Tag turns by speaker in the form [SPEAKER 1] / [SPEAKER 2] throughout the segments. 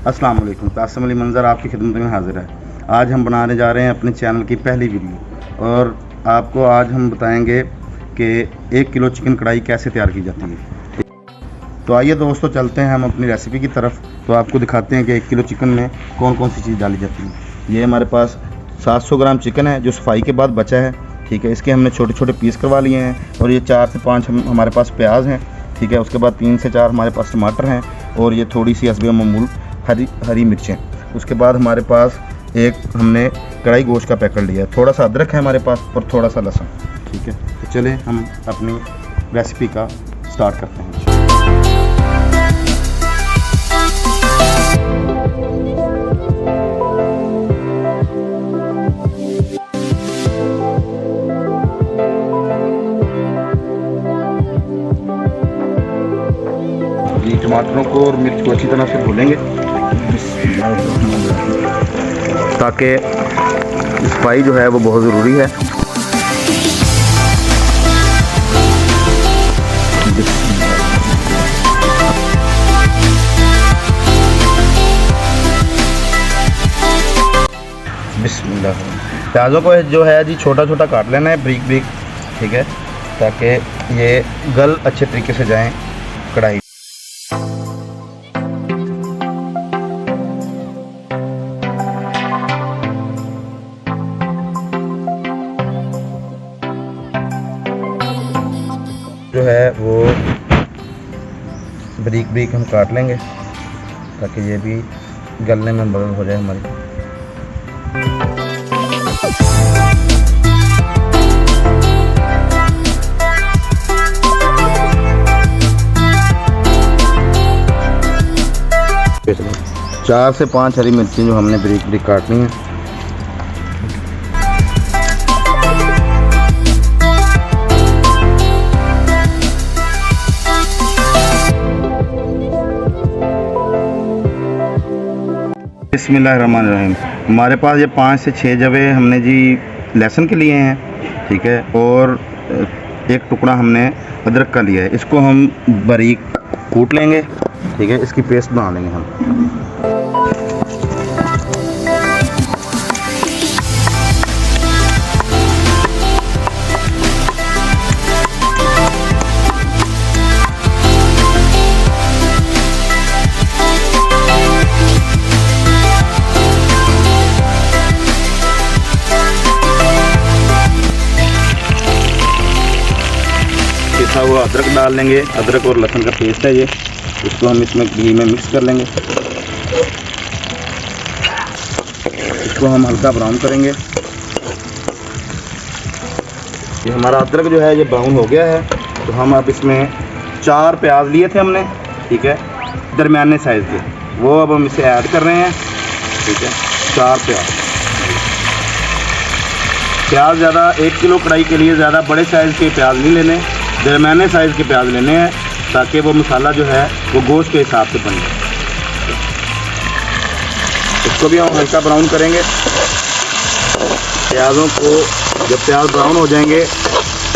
[SPEAKER 1] अस्सलाम वालेकुम। कासिम अली मंज़र आपकी खिदमत में हाज़िर है। आज हम बनाने जा रहे हैं अपने चैनल की पहली वीडियो और आपको आज हम बताएंगे कि 1 किलो चिकन कढ़ाई कैसे तैयार की जाती है। तो आइए दोस्तों, चलते हैं हम अपनी रेसिपी की तरफ। तो आपको दिखाते हैं कि 1 किलो चिकन में कौन कौन सी चीज़ डाली जाती है। ये हमारे पास 700 ग्राम चिकन है जो सफाई के बाद बचा है, ठीक है। इसके हमने छोटे छोटे पीस करवा लिए हैं। और ये 4 से 5 हमारे पास प्याज हैं, ठीक है। उसके बाद 3 से 4 हमारे पास टमाटर हैं और ये थोड़ी सी हस्बे मामूल हरी मिर्चें। उसके बाद हमारे पास एक हमने कढ़ाई गोश्त का पैकेट लिया है, थोड़ा सा अदरक है हमारे पास और थोड़ा सा लहसुन, ठीक है। तो चलें हम अपनी रेसिपी का स्टार्ट करते हैं। टमाटरों को और मिर्च को अच्छी तरह से भूनेंगे ताकि सफाई जो है वो बहुत ज़रूरी है। बिस्मिल्लाह। प्याज़ों को जो है जी छोटा छोटा काट लेना है, ब्रीक ब्रीक, ठीक है, ताकि ये गल अच्छे तरीके से जाएं कढ़ाई। जो है वो ब्रीक ब्रीक हम काट लेंगे ताकि ये भी गलने में मदद हो जाए हमारी। चार से 5 हरी मिर्ची जो हमने ब्रीक ब्रीक काटनी है। बिस्मिल्लाहिर्रहमानिर्रहीम। हमारे पास ये 5 से 6 जवे हमने जी लहसुन के लिए हैं, ठीक है। और एक टुकड़ा हमने अदरक का लिया है। इसको हम बारीक कूट लेंगे, ठीक है। इसकी पेस्ट बना लेंगे हम। पिसा हुआ अदरक डाल लेंगे। अदरक और लहसुन का पेस्ट है ये, इसको हम इसमें घी में मिक्स कर लेंगे। इसको हम हल्का ब्राउन करेंगे। ये हमारा अदरक जो है ये ब्राउन हो गया है। तो हम अब इसमें 4 प्याज लिए थे हमने, ठीक है, दरमियाने साइज़ के, वो अब हम इसे ऐड कर रहे हैं, ठीक है। 4 प्याज ज़्यादा 1 किलो कढ़ाई के लिए ज़्यादा बड़े साइज़ के प्याज नहीं लेने, दरमियाने साइज़ के प्याज लेने हैं ताकि वो मसाला जो है वो गोश्त के हिसाब से बने। इसको भी हम हल्का ब्राउन करेंगे। प्याज़ों को जब प्याज ब्राउन हो जाएंगे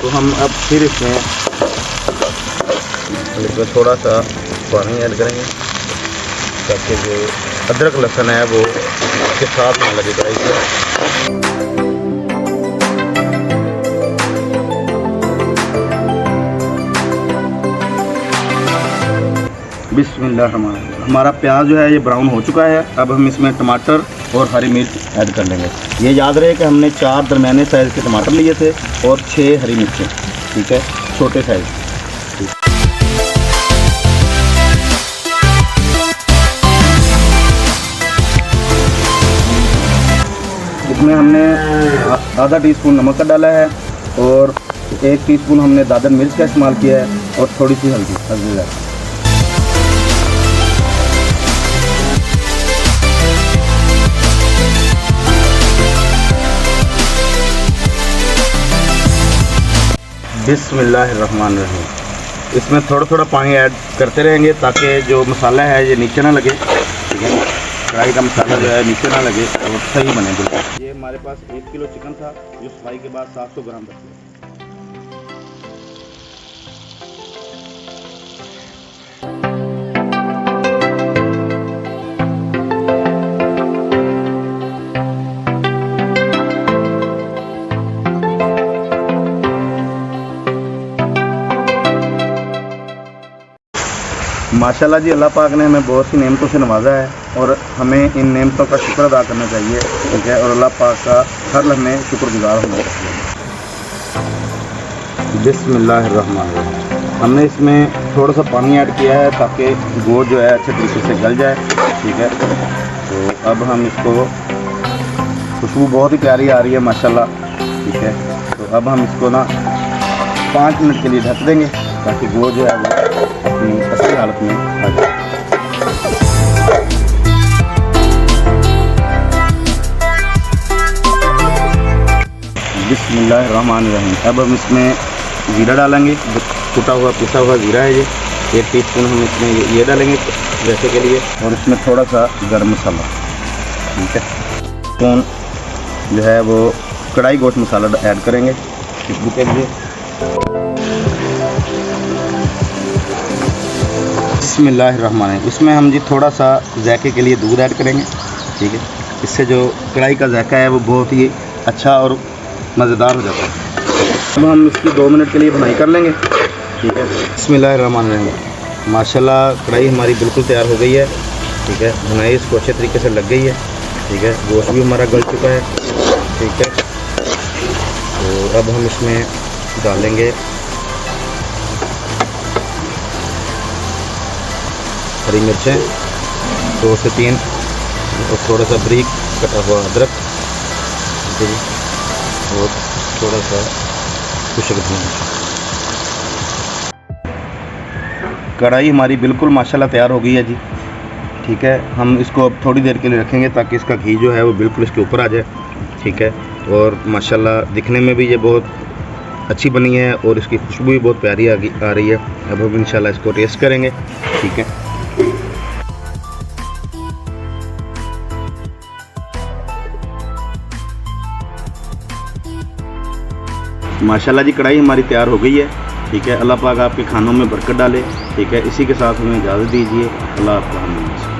[SPEAKER 1] तो हम अब फिर इसमें थोड़ा सा पानी ऐड करेंगे ताकि जो अदरक लहसुन है वो इसके साथ ना लगे कढ़ाई से। बिस्मिल्लाहिर्रहमानिर्रहीम। हमारा प्याज जो है ये ब्राउन हो चुका है। अब हम इसमें टमाटर और हरी मिर्च ऐड कर लेंगे। ये याद रहे कि हमने 4 दरमियाने साइज़ के टमाटर लिए थे और 6 हरी मिर्चें, ठीक है, छोटे साइज़। इसमें हमने आधा टीस्पून नमक का डाला है और 1 टीस्पून हमने दादर मिर्च का इस्तेमाल किया है और थोड़ी सी हल्दी है। बिस्मिल्लाहिर्रहमानिर्रहीम। इसमें थोड़ा थोड़ा पानी ऐड करते रहेंगे ताकि जो मसाला है ये नीचे ना लगे, ठीक है। कढ़ाई का मसाला जो है नीचे ना लगे और सही बने बिल्कुल। ये हमारे पास 1 किलो चिकन था जो सफाई के बाद 700 ग्राम बचा। माशाल्लाह जी, अल्लाह पाक ने हमें बहुत सी नेमतों से नवाजा है और हमें इन नेमतों का शुक्र अदा करना चाहिए, ठीक है, और अल्लाह पाक का हर लम्हे शुक्रगुजार होना चाहिए। बिस्मिल्लाहिर्रहमानिर्रहीम। हमने इसमें थोड़ा सा पानी ऐड किया है ताकि गोश्त जो है अच्छे तरीके से गल जाए, ठीक है। तो अब हम इसको, खुशबू बहुत ही प्यारी आ रही है माशाल्लाह, ठीक है। तो अब हम इसको ना 5 मिनट के लिए ढक देंगे ताकि गोश्त जो है वो अपनी असली हालत में आ जाए। बिस्मिल्लाहिर्रहमानिर्रहीम। अब हम इसमें ज़ीरा डालेंगे, कुटा हुआ पिसा हुआ ज़ीरा है ये 1 टीस्पून हम इसमें ये डालेंगे जैसे के लिए, और इसमें थोड़ा सा गर्म मसाला, ठीक है। स्पून जो है वो कढ़ाई गोश्त मसाला ऐड करेंगे खुशबू के लिए। बिस्मिल्लाहिर्रहमानिर्रहीम। इसमें हम जी थोड़ा सा जायके के लिए दूध ऐड करेंगे, ठीक है। इससे जो कढ़ाई का जायका है वो बहुत ही अच्छा और मज़ेदार हो जाता है। अब हम इसकी 2 मिनट के लिए भुनाई कर लेंगे, ठीक है। बिस्मिल्लाहिर्रहमानिर्रहीम। माशाल्लाह कढ़ाई हमारी बिल्कुल तैयार हो गई है, ठीक है। भुनाई इसको अच्छे तरीके से लग गई है, ठीक है। गोश्त भी हमारा गल चुका है, ठीक है। तो अब हम इसमें डालेंगे हरी मिर्चें 2 से 3 और थोड़ा सा बारीक कटा हुआ अदरक, ठीक है, और थोड़ा सा खुशक धनिया। कढ़ाई हमारी बिल्कुल माशाल्लाह तैयार हो गई है जी, ठीक है। हम इसको अब थोड़ी देर के लिए रखेंगे ताकि इसका घी जो है वो बिल्कुल इसके ऊपर आ जाए, ठीक है। और माशाल्लाह दिखने में भी ये बहुत अच्छी बनी है और इसकी खुशबू भी बहुत प्यारी आ रही है। अब हम इंशाल्लाह इसको टेस्ट करेंगे, ठीक है। माशाल्लाह जी, कढ़ाई हमारी तैयार हो गई है, ठीक है। अल्लाह पाक आपके खानों में बरकत डाले, ठीक है। इसी के साथ हमें इजाज़त दीजिए। अल्लाह हाफ़िज़।